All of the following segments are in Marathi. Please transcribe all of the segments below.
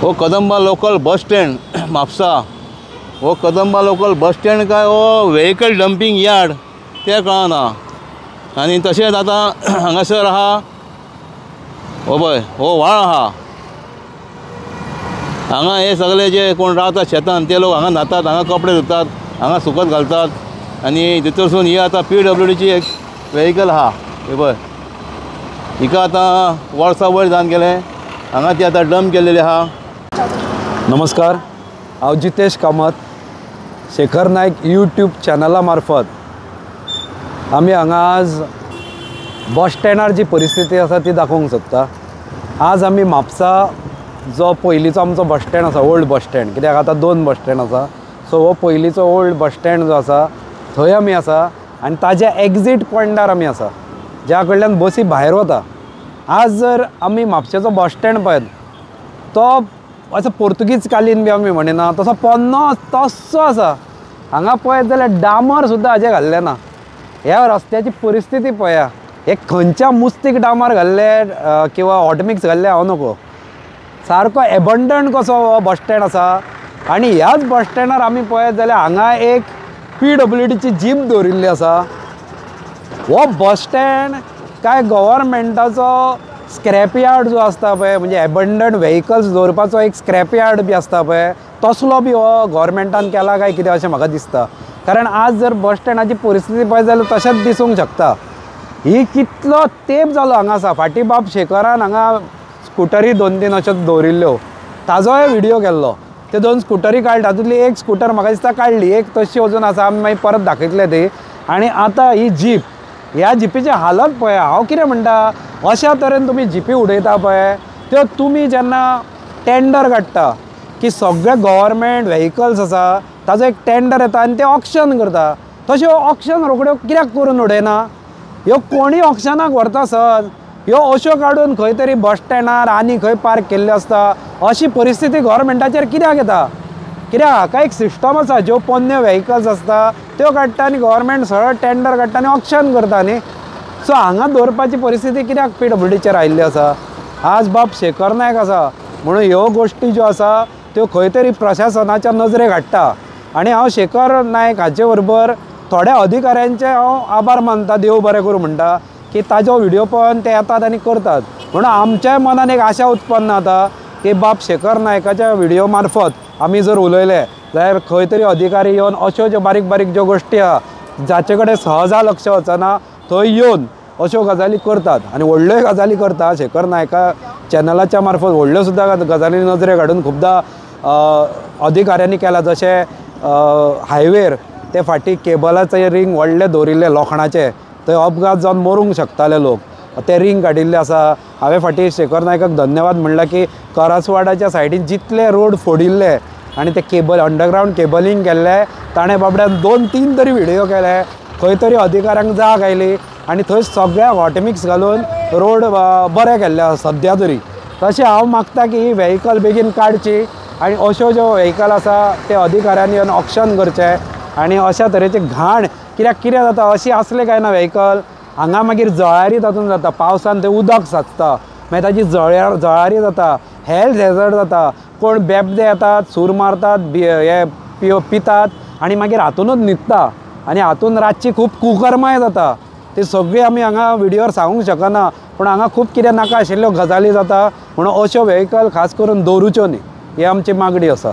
हो Kadamba local bus stand Mapusa हो कदंबा लोकल बस स्टँड काय हो व्हेकल डंपिंग यार्ड ते कळना आनी तशेंच आतां हांगासर आहा हो पळय हो व्हाळ आहा हांगा हे सगळे जे कोण रावतात शेतान ते लोक हांगा न्हातात हांगा कपडे धुतात हांगा सुकत घालतात आनी भितरसून ही आतां PWDची एक व्हेकल आहा हे पळय हिका आतां वर्सां वयर जावन गेले हांगा ती आतां डंप केलेली आहा। नमस्कार, हांव जितेश कामत शेखर नायक यूट्यूब चॅनला मार्फत आमी हांगा आज बस स्टँडार जी परिस्थिती आसा ती दाखोवंक सोदता। आज आमी म्हापसा जो पयलींचो आमचो बस स्टँड आसा ओल्ड बस स्टँड, कित्याक आतां 2 बस स्टँड आसा, सो हो पयलींचो ओल्ड बस स्टँड जो आसा थंय आमी आसा आनी ताज्या एक्झीट पॉयंटार आमी आसा ज्या कडल्यान बसी भायर वता। आज जर आमी म्हापशेचो बस स्टँड पळयत तो असो पोर्तुगीज कालीन बी आमी म्हणिना तसो पोन्नो तस्सो आसा। हांगा पळयत जाल्यार डामर सुद्दां हाजे घाल्लें ना। ह्या रस्त्याची परिस्थिती पळया, हे खंयच्या मुस्तीक डामर घाल्ले किंवा हॉटमिक्स घाल्ले हांव नकळो, सारको एबंडंट कसो हो बस स्टँड आसा। आनी ह्याच बस स्टँडार आमी पळयत जाल्यार हांगा एक PWDची जीप दवरिल्ली आसा। हो बस स्टँड काय गव्हर्मेंटाचो स्क्रॅप यार्ड जो आसता पळय, म्हणजे एबंडंट व्हेकल्स दवरपाचो एक स्क्रॅप यार्ड बी आसता पळय, तसलो बी हो गव्हर्मेंटान केला काय कितें अशें म्हाका दिसता। कारण आज जर बस स्टँडाची परिस्थिती पळयत जाल्यार तशेंच दिसूंक शकता। ही कितलो तेंप जालो हांगा आसा। फाटीं बाब शेखरान हांगा स्कुटरी 2-3 अश्योच दवरिल्ल्यो, ताजोय व्हिडियो केल्लो। ते 2 स्कुटरी काडली, तातूंतली एक स्कुटर म्हाका दिसता काडली, एक तशी अजून आसा, आमी मागीर परत दाखयतले ती। आनी आतां ही जीप, ह्या जिपीची हालत पळया। हांव कितें म्हणटा, अशा तरेन तुमी जिपी उडयता पळय, त्यो तुमी जेन्ना टेंडर काडटा की सगळे गव्हर्मेंट व्हेकल्स आसा ताजो एक टेंडर येता आनी ते ऑक्शन करता, तशें ऑक्शन रोखड्यो कित्याक करून उडयना? ह्यो कोणी ऑक्शनाक व्हरता सर, ह्यो अश्यो काडून खंय तरी बस स्टँडार आनी खंय पार्क केल्ल्यो आसता। अशी परिस्थिती गव्हर्मेंटाचेर कित्याक येता? कित्याक हाका एक सिस्टम आसा, ज्यो पोन्न्यो व्हेकल्स आसता त्यो काडटा आनी गव्हर्मेंट सरळ टेंडर काडटा आनी ऑक्शन करता न्ही। सो हांगा दवरपाची परिस्थिती कित्याक PWDचेर आयिल्ली आसा? आज बाब शेखर नायक आसा म्हणून ह्यो गोश्टी ज्यो आसा त्यो खंय तरी प्रशासनाच्या नजरेक हाडटा। आनी हांव शेखर नायक हाचे बरोबर थोड्या अधिकाऱ्यांचे हांव आभार मानता, देव बरें करूं म्हणटा, की ताजो व्हिडिओ पळोवन ते येतात आनी करतात। म्हणून आमच्या मनान एक आशा उत्पन्न जाता की बाब शेखर नायकाच्या व्हिडिओ मार्फत आमी जर उलयले जाल्यार खंय तरी अधिकारी येवन अश्यो ज्यो बारीक बारीक ज्यो गोश्टी आहा जाचे कडेन सहजा लक्ष वचना थंय येवन अश्यो गजाली करतात आनी व्हडल्यो गजाली करता। शेखर नायका चॅनलाच्या मार्फत व्हडल्यो सुद्दां गजाली नजरेक हाडून खुबदां अधिकाऱ्यांनी केला। जशें हायवेर ते फाटीं केबलाचे रिंग व्हडले दवरिल्ले लोखणाचे, थंय अपघात जावन मरूंक शकताले लोक, ते रिंग काडिल्ले आसा। हांवें फाटीं शेखर नायकाक धन्यवाद म्हणला की करासवाडाच्या सायडीन जितले रोड फोडिल्ले आनी ते केबल अंडरग्रावंड केबलिंग केल्लें ताणें बाबड्यान 2-3 तरी व्हिडिओ केले, खंय तरी अधिकाऱ्यांक जाग आयली आनी थंय सगळ्याक हॉटमिक्स घालून रोड बरे केल्ले आसा सद्या तरी। तशें हांव मागता की ही व्हेकल बेगीन काडची आनी अश्यो ज्यो व्हेकल आसा ते अधिकाऱ्यांनी येवन ऑक्शन करचें आनी अशा तरेचे घाण कित्याक कितें जाता, अशी आसले काय ना व्हेकल हांगा मागीर जळारी तातूंत जाता, पावसान तें उदक साचता, मागीर ताजी जळारी जाता, हेल्थ हॅझर्ड जाता, कोण बेबदे येतात, सूर मारतात, हे पितात आनी मागीर हातूनच न्हिदता आनी हातून रातची खूब कुकर्माय जाता। ती सगळी आमी हांगा व्हिडिओर सांगूंक शकना, पूण हांगा खूब कितें नाका आशिल्ल्यो गजाली जाता, म्हणून अश्यो व्हेकल खास करून दवरुच्यो न्ही, ही आमची मागणी आसा।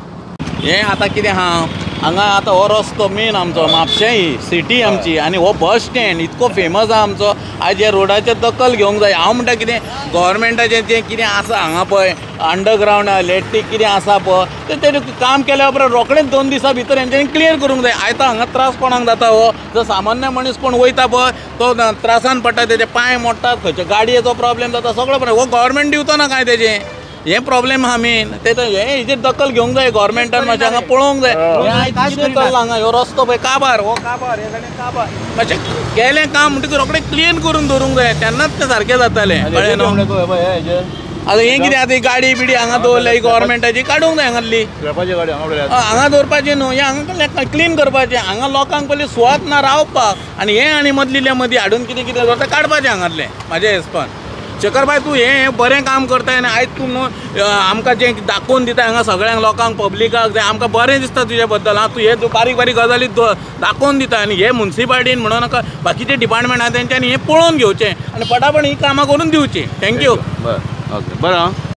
हे आतां कितें आहा हांगा आतां हो रस्तो मेन आमचो म्हापशें ही सिटी आमची आनी हो बस स्टँड इतको फेमस आहा आमचो। आज ह्या रोडाचेर दखल घेवंक जाय। हांव म्हणटा कितें गव्हर्मेंटाचें जें कितें आसा हांगा पळय अंडरग्रावंड इलेक्ट्रीक कितें आसा पळय तें काम केल्या उपरांत रोखडेंच 2 दिसां भितर हेंच्यांनी क्लियर करूंक जाय। आयतां हांगा त्रास कोणाक जाता हो, जो सामान्य मनीस कोण वयता पळय तो त्रासान पडटा, तेजे पांय मोडटात, खंयच्या गाडयेचो प्रॉब्लेम जाता, सगळो हो गव्हर्मेंट दिवचो ना काय तेजें, हे प्रॉब्लेम आहा मेन। ते हेजेर दखल घेवंक जाय गव्हर्मेंटान, मातशें हांगा पळोवंक जाय कितें चल्लां हांगा ह्यो रस्तो पळय काबार, हो काबार, हे जालें काबार, मातशें केलें काम म्हणटकीर रोखडें क्लियर करून दवरूंक जाय, तेन्नाच तें सारकें जातालें, कळ्ळें न्हू। आतां हें कितें आतां गाडी बिडी हांगा दवरल्या ही गव्हर्मेंटाची काडूंक जाय हांगातली, हांगा दवरपाची न्हू, हे हांगा क्लीन करपाचें, हांगा लोकांक पयलीं सुवात ना रावपाक आनी हें आनी मदल्या मदीं हाडून कितें कितें करता काडपाचें हांगातलें म्हाज्या हिसपान। शेखरबाई तूं हें बरें काम करताय आनी आयज तूं न्हू आमकां जें दाखोवन दिता हांगा सगळ्यांक लोकांक पब्लिकाक तें आमकां बरें दिसता तुजे बद्दल तूं हे बारीक बारीक गजाली दाखोवन दिता आनी हे मुन्सिपाल्टीन म्हणून नाका बाकीचे डिपार्टमेंट आहा तेंच्यांनी हें पळोवन घेवचें आनी फटाफट ही कामां करून दिवची. थँक्यू. बरं ओके बरं.